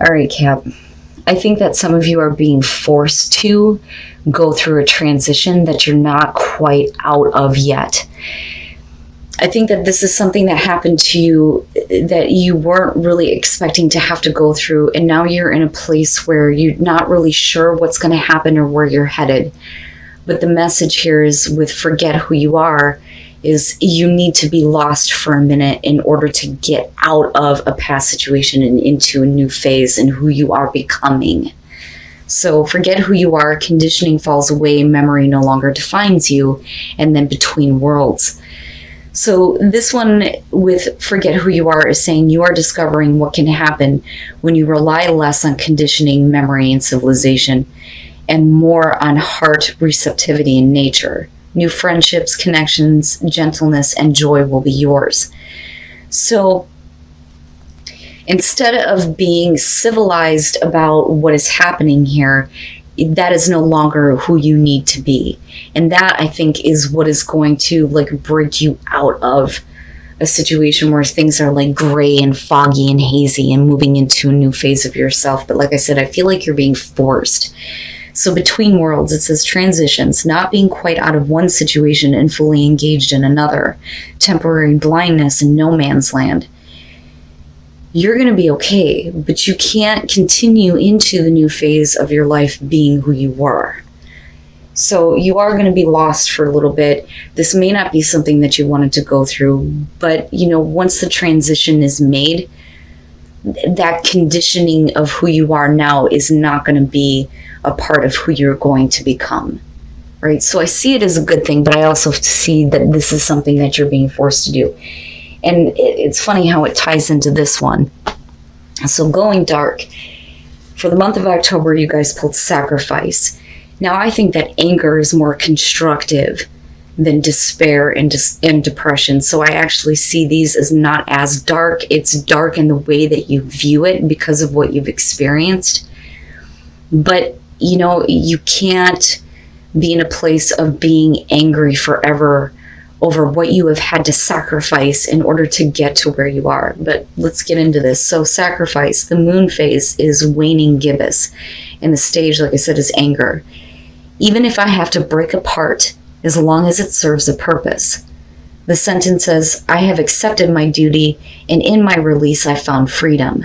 All right, Cap. I think that some of you are being forced to go through a transition that you're not quite out of yet. I think that this is something that happened to you that you weren't really expecting to have to go through, and now you're in a place where you're not really sure what's going to happen or where you're headed. But the message here is with forget who you are, is you need to be lost for a minute in order to get out of a past situation and into a new phase in who you are becoming. So forget who you are, conditioning falls away, memory no longer defines you, and then between worlds. So this one with forget who you are is saying you are discovering what can happen when you rely less on conditioning, memory, and civilization, and more on heart receptivity and nature. New friendships, connections, gentleness, and joy will be yours. So instead of being civilized about what is happening here, that is no longer who you need to be. And that, I think, is what is going to break you out of a situation where things are gray and foggy and hazy and moving into a new phase of yourself. But like I said, I feel like you're being forced. So between worlds, it says transitions, not being quite out of one situation and fully engaged in another, temporary blindness and no man's land. You're going to be okay, but you can't continue into the new phase of your life being who you were. So you are going to be lost for a little bit. This may not be something that you wanted to go through, but once the transition is made, that conditioning of who you are now is not going to be a part of who you're going to become, right? So I see it as a good thing, but I also see that this is something that you're being forced to do. And it's funny how it ties into this one. So going dark. For the month of October, you guys pulled sacrifice. Now, I think that anger is more constructive than despair and depression. So I actually see these as not as dark. It's dark in the way that you view it because of what you've experienced. But, you can't be in a place of being angry forever over what you have had to sacrifice in order to get to where you are. But let's get into this. So sacrifice, the moon phase is waning gibbous. And the stage, like I said, is anger. Even if I have to break apart, as long as it serves a purpose. The sentence says, I have accepted my duty, and in my release I found freedom.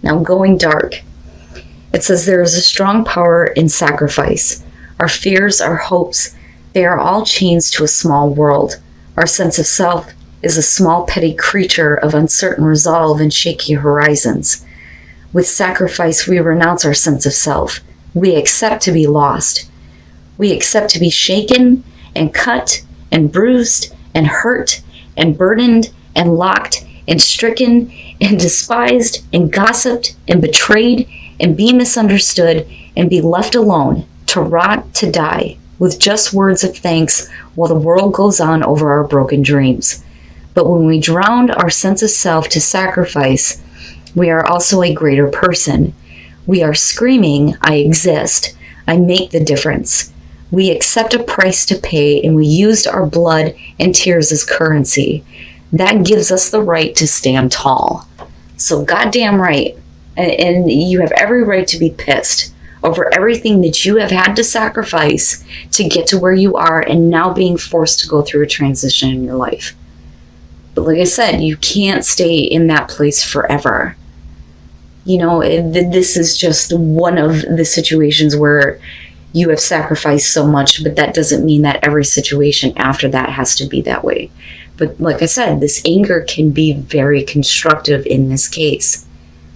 Now going dark. It says there is a strong power in sacrifice. Our fears, our hopes, they are all chains to a small world. Our sense of self is a small petty creature of uncertain resolve and shaky horizons. With sacrifice, we renounce our sense of self. We accept to be lost. We accept to be shaken and cut and bruised and hurt and burdened and locked and stricken and despised and gossiped and betrayed and be misunderstood and be left alone to rot, to die, with just words of thanks while the world goes on over our broken dreams. But when we drown our sense of self to sacrifice, we are also a greater person. We are screaming, I exist. I make the difference. We accept a price to pay, and we used our blood and tears as currency. That gives us the right to stand tall. So goddamn right. And you have every right to be pissed over everything that you have had to sacrifice to get to where you are and now being forced to go through a transition in your life. But like I said, you can't stay in that place forever. This is just one of the situations where you have sacrificed so much, but that doesn't mean that every situation after that has to be that way. But like I said, this anger can be very constructive in this case,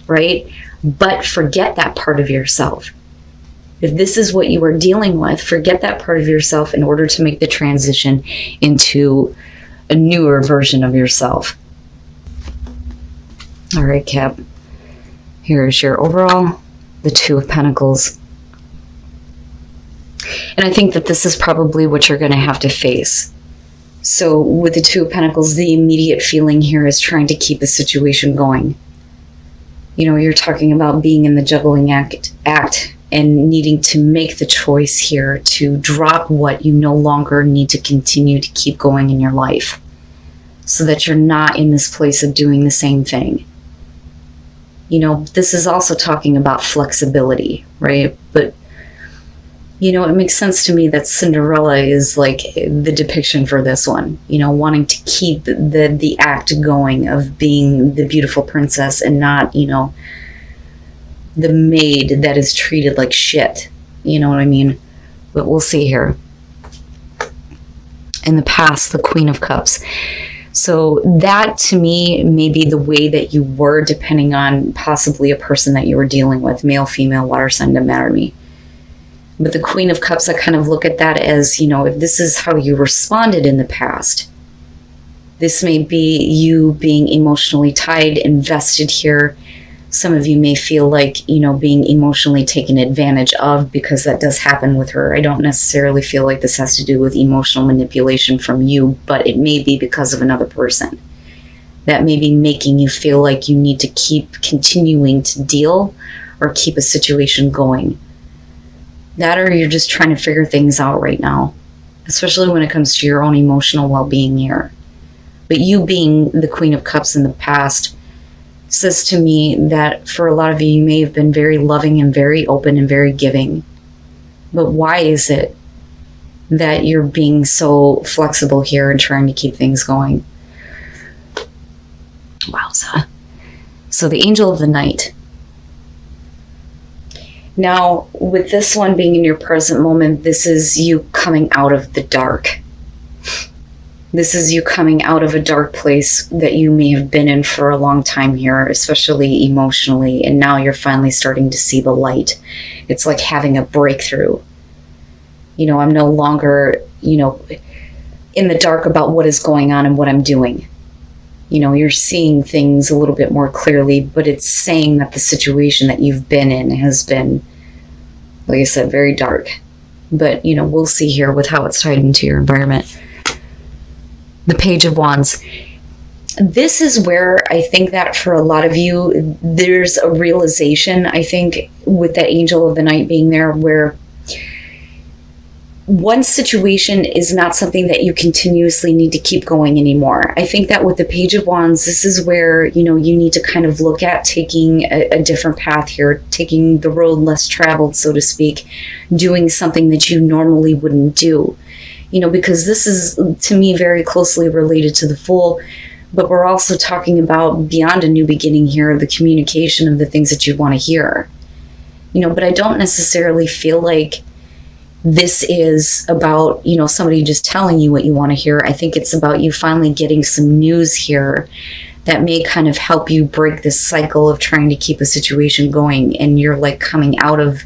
right? But forget that part of yourself. If this is what you are dealing with, forget that part of yourself in order to make the transition into a newer version of yourself. All right, Cap. Here's your overall, the Two of Pentacles. And I think that this is probably what you're going to have to face. So with the Two of Pentacles, the immediate feeling here is trying to keep the situation going. You're talking about being in the juggling act and needing to make the choice here to drop what you no longer need to continue to keep going in your life so that you're not in this place of doing the same thing. This is also talking about flexibility, right? But, it makes sense to me that Cinderella is like the depiction for this one, wanting to keep the act going of being the beautiful princess and not, the maid that is treated like shit. You know what I mean? But we'll see here. In the past, the Queen of Cups. So that to me may be the way that you were, depending on possibly a person that you were dealing with, male, female, water sign, doesn't matter to me. But the Queen of Cups, I kind of look at that as, if this is how you responded in the past, this may be you being emotionally tied, invested here. Some of you may feel like, being emotionally taken advantage of, because that does happen with her. I don't necessarily feel like this has to do with emotional manipulation from you, but it may be because of another person. That may be making you feel like you need to keep continuing to deal or keep a situation going. That, or you're just trying to figure things out right now, especially when it comes to your own emotional well-being here. But you being the Queen of Cups in the past says to me that for a lot of you, you may have been very loving and very open and very giving. But why is it that you're being so flexible here and trying to keep things going? Wowza. So the Angel of the Night. Now, with this one being in your present moment, this is you coming out of the dark. This is you coming out of a dark place that you may have been in for a long time here, especially emotionally, and now you're finally starting to see the light. It's like having a breakthrough. I'm no longer, in the dark about what is going on and what I'm doing. You're seeing things a little bit more clearly, but it's saying that the situation that you've been in has been, like I said, very dark. But, we'll see here with how it's tied into your environment. The Page of Wands. This is where I think that for a lot of you, there's a realization, I think, with that Angel of the Night being there, where one situation is not something that you continuously need to keep going anymore. I think that with the Page of Wands, this is where, you need to kind of look at taking a different path here, taking the road less traveled, so to speak, doing something that you normally wouldn't do. Because this is, to me, very closely related to the Fool, but we're also talking about beyond a new beginning here, the communication of the things that you want to hear. But I don't necessarily feel like this is about, somebody just telling you what you want to hear. I think it's about you finally getting some news here that may kind of help you break this cycle of trying to keep a situation going, and you're like coming out of,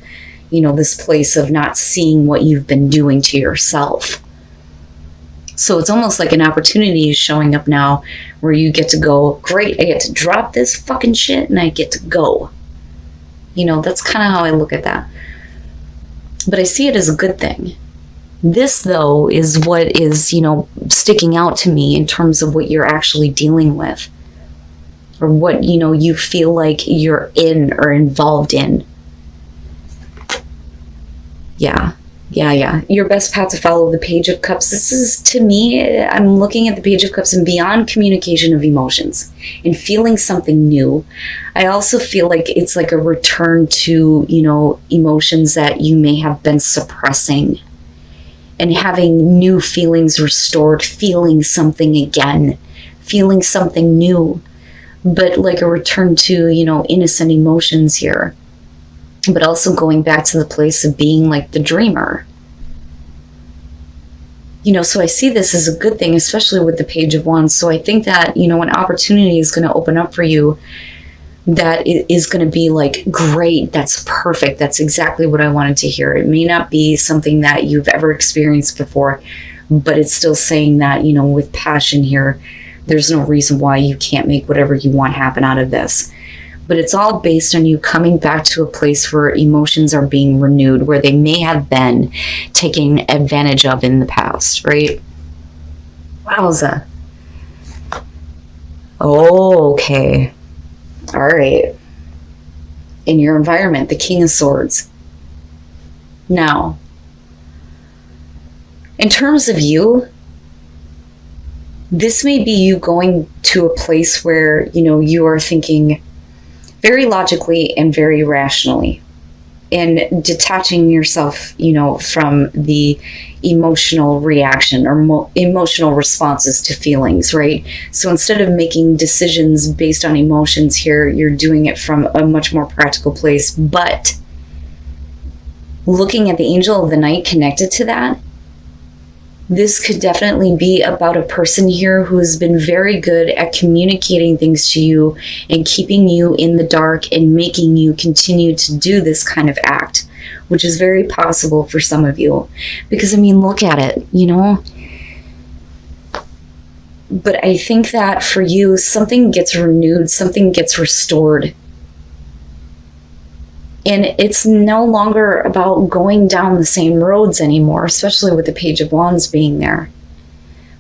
this place of not seeing what you've been doing to yourself. So it's almost like an opportunity is showing up now where you get to go, great, I get to drop this fucking shit and I get to go. That's kind of how I look at that. But I see it as a good thing. This, though, is what is, sticking out to me in terms of what you're actually dealing with. Or what, you feel like you're in or involved in. Yeah. Your best path to follow, the Page of Cups. This is, to me, I'm looking at the Page of Cups and beyond communication of emotions and feeling something new. I also feel like it's like a return to, emotions that you may have been suppressing and having new feelings restored, feeling something again, feeling something new, but like a return to, innocent emotions here. But also going back to the place of being like the dreamer. So I see this as a good thing, especially with the Page of Wands. So I think that, an opportunity is going to open up for you that is going to be like, great, that's perfect. That's exactly what I wanted to hear. It may not be something that you've ever experienced before, but it's still saying that, with passion here, there's no reason why you can't make whatever you want happen out of this. But it's all based on you coming back to a place where emotions are being renewed, where they may have been taken advantage of in the past, right? Wowza. Oh, okay. All right. In your environment, the King of Swords. Now, in terms of you, this may be you going to a place where, you are thinking very logically and very rationally, and detaching yourself, from the emotional reaction or emotional responses to feelings, right? So instead of making decisions based on emotions here, you're doing it from a much more practical place. But looking at the angel of the night connected to that, this could definitely be about a person here who has been very good at communicating things to you and keeping you in the dark and making you continue to do this kind of act, which is very possible for some of you. Because, look at it, But I think that for you, something gets renewed, something gets restored. And it's no longer about going down the same roads anymore, especially with the Page of Wands being there.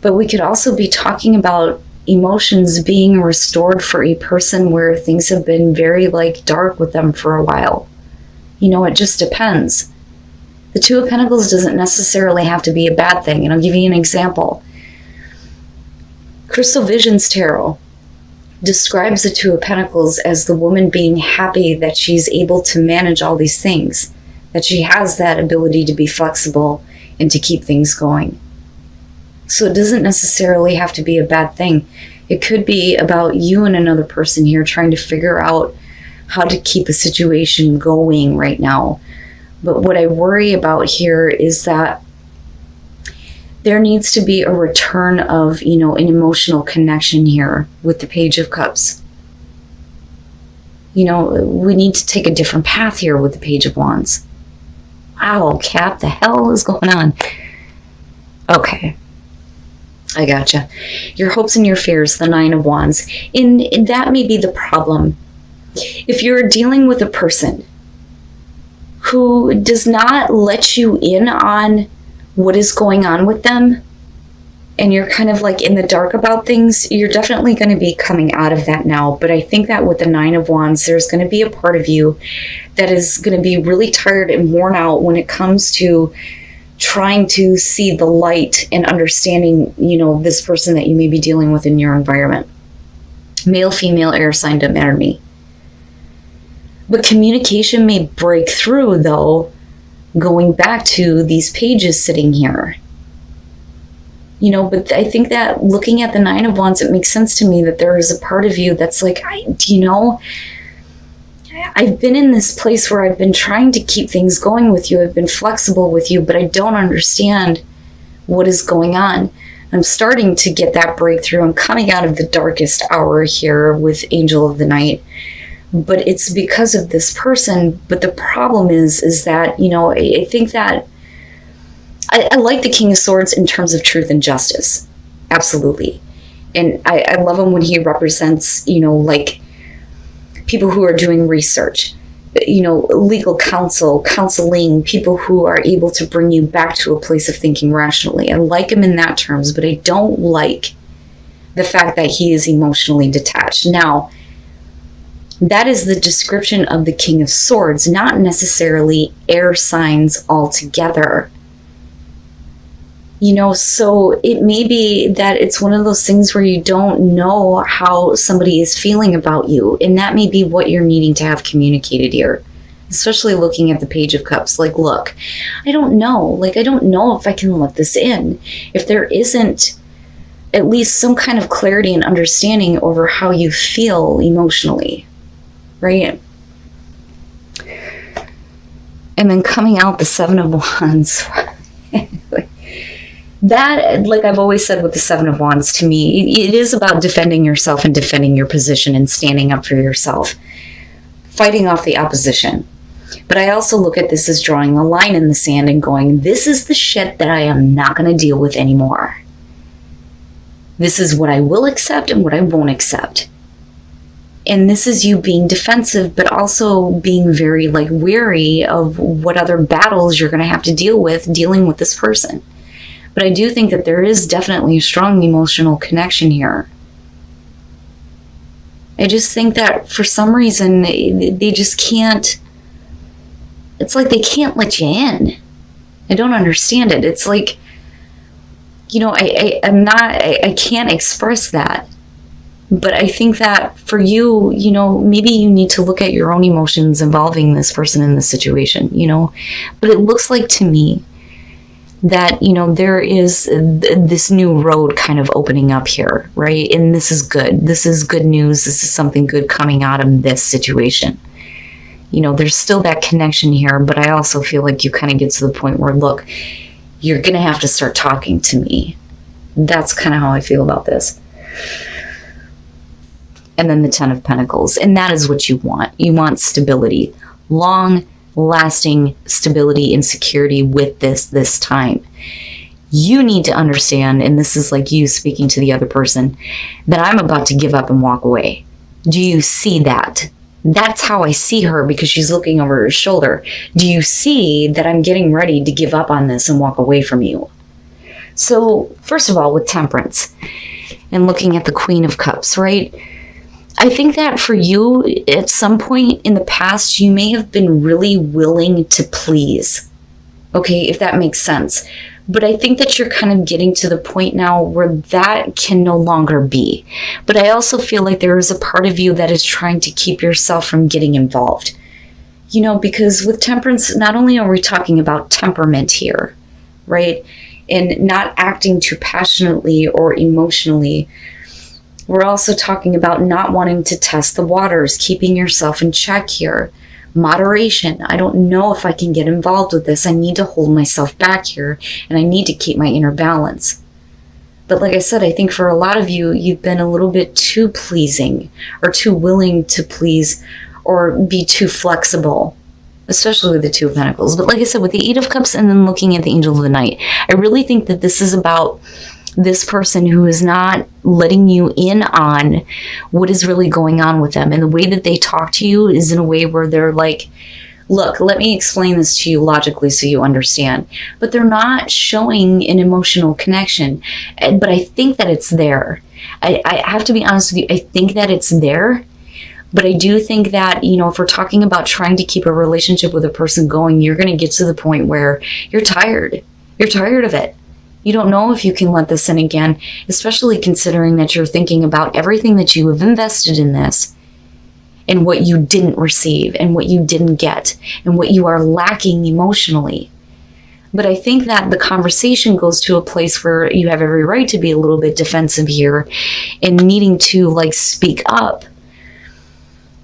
But we could also be talking about emotions being restored for a person where things have been very dark with them for a while. It just depends. The Two of Pentacles doesn't necessarily have to be a bad thing. And I'll give you an example. Crystal Visions Tarot describes the Two of Pentacles as the woman being happy that she's able to manage all these things, that she has that ability to be flexible and to keep things going. So it doesn't necessarily have to be a bad thing. It could be about you and another person here trying to figure out how to keep a situation going right now. But what I worry about here is that there needs to be a return of, an emotional connection here with the Page of Cups. We need to take a different path here with the Page of Wands. Wow, Cap, the hell is going on? Okay. I gotcha. Your hopes and your fears, the Nine of Wands. And that may be the problem. If you're dealing with a person who does not let you in on what is going on with them, and you're kind of in the dark about things, you're definitely going to be coming out of that now. But I think that with the Nine of Wands, there's going to be a part of you that is going to be really tired and worn out when it comes to trying to see the light and understanding, this person that you may be dealing with in your environment. Male, female, air sign, doesn't matter to me. But communication may break through, though, going back to these pages sitting here. But I think that looking at the Nine of Wands, it makes sense to me that there is a part of you that's I've been in this place where I've been trying to keep things going with you. I've been flexible with you, but I don't understand what is going on. I'm starting to get that breakthrough. I'm coming out of the darkest hour here with Angel of the Night. But it's because of this person. But the problem is that, I think that I like the King of Swords in terms of truth and justice. Absolutely. And I love him when he represents, people who are doing research, legal counsel, counseling, people who are able to bring you back to a place of thinking rationally. I like him in that terms, but I don't like the fact that he is emotionally detached. Now, that is the description of the King of Swords, not necessarily air signs altogether. So it may be that it's one of those things where you don't know how somebody is feeling about you. And that may be what you're needing to have communicated here, especially looking at the Page of Cups. Look, I don't know. I don't know if I can let this in. If there isn't at least some kind of clarity and understanding over how you feel emotionally, right? And then coming out the Seven of Wands. That, I've always said with the Seven of Wands, to me, it is about defending yourself and defending your position and standing up for yourself, fighting off the opposition. But I also look at this as drawing a line in the sand and going, this is the shit that I am not going to deal with anymore. This is what I will accept and what I won't accept. And this is you being defensive, but also being very wary of what other battles you're going to have to deal with dealing with this person. But I do think that there is definitely a strong emotional connection here. I just think that for some reason, they just can't, it's they can't let you in. I don't understand it. It's I can't express that. But I think that for you, maybe you need to look at your own emotions involving this person in this situation, But it looks like to me that, there is this new road kind of opening up here, right? And this is good. This is good news. This is something good coming out of this situation. There's still that connection here, but I also feel like you kind of get to the point where, look, you're going to have to start talking to me. That's kind of how I feel about this. And then the Ten of Pentacles. And that is what you want. You want stability. Long-lasting stability and security with this time. You need to understand, and this is like you speaking to the other person, that I'm about to give up and walk away. Do you see that? That's how I see her, because she's looking over her shoulder. Do you see that I'm getting ready to give up on this and walk away from you? So, first of all, with Temperance and looking at the Queen of Cups, right? I think that for you, at some point in the past, you may have been really willing to please. Okay, if that makes sense. But I think that you're kind of getting to the point now where that can no longer be. But I also feel like there is a part of you that is trying to keep yourself from getting involved. Because with Temperance, not only are we talking about temperament here, right? And not acting too passionately or emotionally, we're also talking about not wanting to test the waters, keeping yourself in check here. Moderation. I don't know if I can get involved with this. I need to hold myself back here, and I need to keep my inner balance. But like I said, I think for a lot of you, you've been a little bit too pleasing or too willing to please or be too flexible, especially with the Two of Pentacles. But like I said, with the Eight of Cups and then looking at the Angel of the Night, I really think that this is about this person who is not letting you in on what is really going on with them. And the way that they talk to you is in a way where they're like, look, let me explain this to you logically so you understand. But they're not showing an emotional connection. But I think that it's there. I have to be honest with you. I think that it's there. But I do think that, if we're talking about trying to keep a relationship with a person going, you're going to get to the point where you're tired. You're tired of it. You don't know if you can let this in again, especially considering that you're thinking about everything that you have invested in this and what you didn't receive and what you didn't get and what you are lacking emotionally. But I think that the conversation goes to a place where you have every right to be a little bit defensive here and needing to speak up.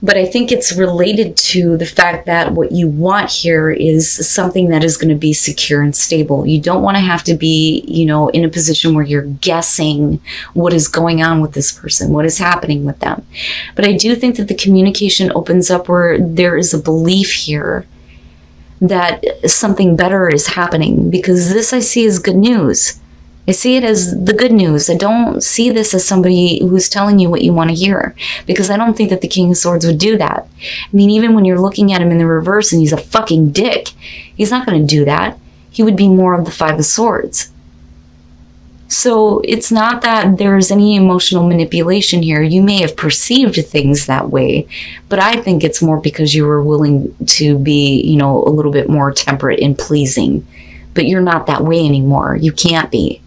But I think it's related to the fact that what you want here is something that is going to be secure and stable. You don't want to have to be, in a position where you're guessing what is going on with this person, what is happening with them. But I do think that the communication opens up where there is a belief here that something better is happening, because this I see as good news. I see it as the good news. I don't see this as somebody who's telling you what you want to hear, because I don't think that the King of Swords would do that. I mean, even when you're looking at him in the reverse and he's a fucking dick, he's not going to do that. He would be more of the Five of Swords. So it's not that there's any emotional manipulation here. You may have perceived things that way, but I think it's more because you were willing to be, a little bit more temperate and pleasing. But you're not that way anymore. You can't be.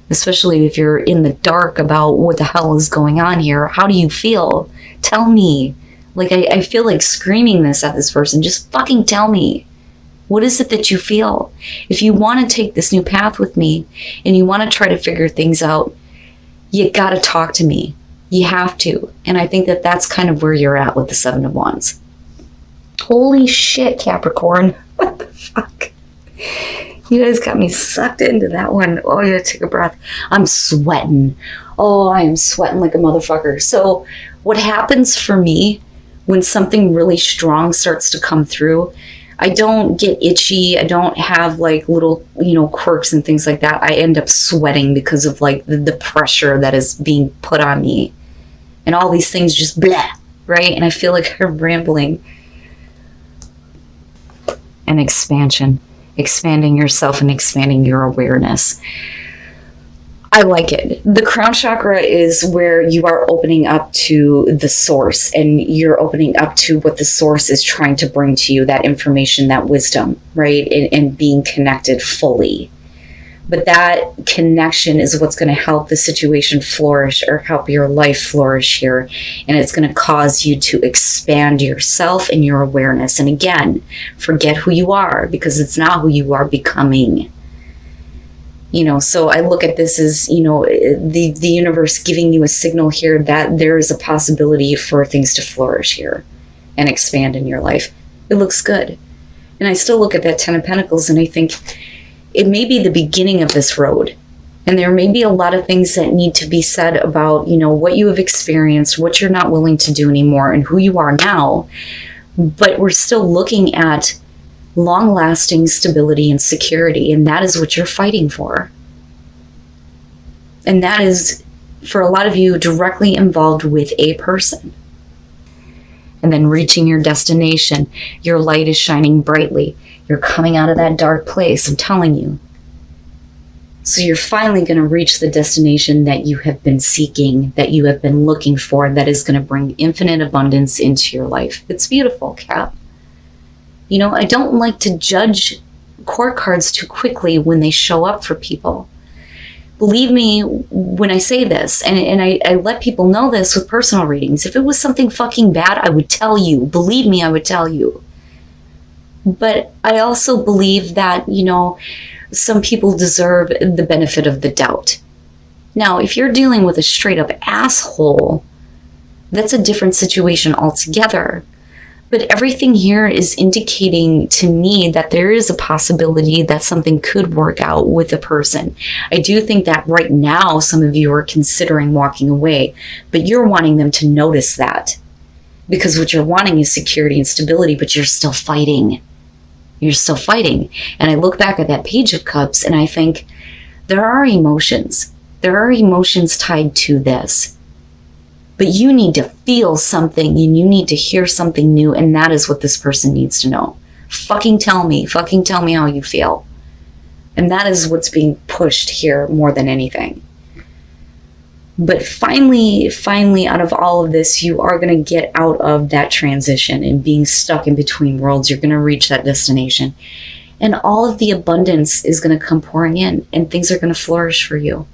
Especially if you're in the dark about what the hell is going on here. How do you feel? Tell me. I feel like screaming this at this person. Just fucking tell me. What is it that you feel? If you want to take this new path with me and you want to try to figure things out, you got to talk to me. You have to. And I think that that's kind of where you're at with the Seven of Wands. Holy shit, Capricorn. What the fuck? You guys got me sucked into that one. Oh, you gotta take a breath. I'm sweating. Oh, I am sweating like a motherfucker. So what happens for me when something really strong starts to come through, I don't get itchy. I don't have little, quirks and things like that. I end up sweating because of the pressure that is being put on me. And all these things just blah, right? And I feel like I'm rambling. And expansion. Expanding yourself and expanding your awareness. I like it. The crown chakra is where you are opening up to the source, and you're opening up to what the source is trying to bring to you, that information, that wisdom, right? And being connected fully. But that connection is what's going to help the situation flourish, or help your life flourish here. And it's going to cause you to expand yourself and your awareness. And again, forget who you are, because it's not who you are becoming. So I look at this as, the universe giving you a signal here that there is a possibility for things to flourish here and expand in your life. It looks good. And I still look at that 10 of Pentacles and I think it may be the beginning of this road. And there may be a lot of things that need to be said about, what you have experienced, what you're not willing to do anymore, and who you are now. But we're still looking at long-lasting stability and security, and that is what you're fighting for. And that is, for a lot of you, directly involved with a person. And then reaching your destination, your light is shining brightly. You're coming out of that dark place, I'm telling you. So you're finally going to reach the destination that you have been seeking, that you have been looking for, that is going to bring infinite abundance into your life. It's beautiful, Cap. I don't like to judge court cards too quickly when they show up for people. Believe me when I say this, and I let people know this with personal readings. If it was something fucking bad, I would tell you. Believe me, I would tell you. But I also believe that, some people deserve the benefit of the doubt. Now, if you're dealing with a straight up asshole, that's a different situation altogether. But everything here is indicating to me that there is a possibility that something could work out with a person. I do think that right now some of you are considering walking away, but you're wanting them to notice that. Because what you're wanting is security and stability, but you're still fighting. You're still fighting. And I look back at that Page of Cups and I think there are emotions. There are emotions tied to this. But you need to feel something and you need to hear something new, and that is what this person needs to know. Fucking tell me how you feel. And that is what's being pushed here more than anything. But finally, out of all of this, you are going to get out of that transition and being stuck in between worlds. You're going to reach that destination. And all of the abundance is going to come pouring in, and things are going to flourish for you.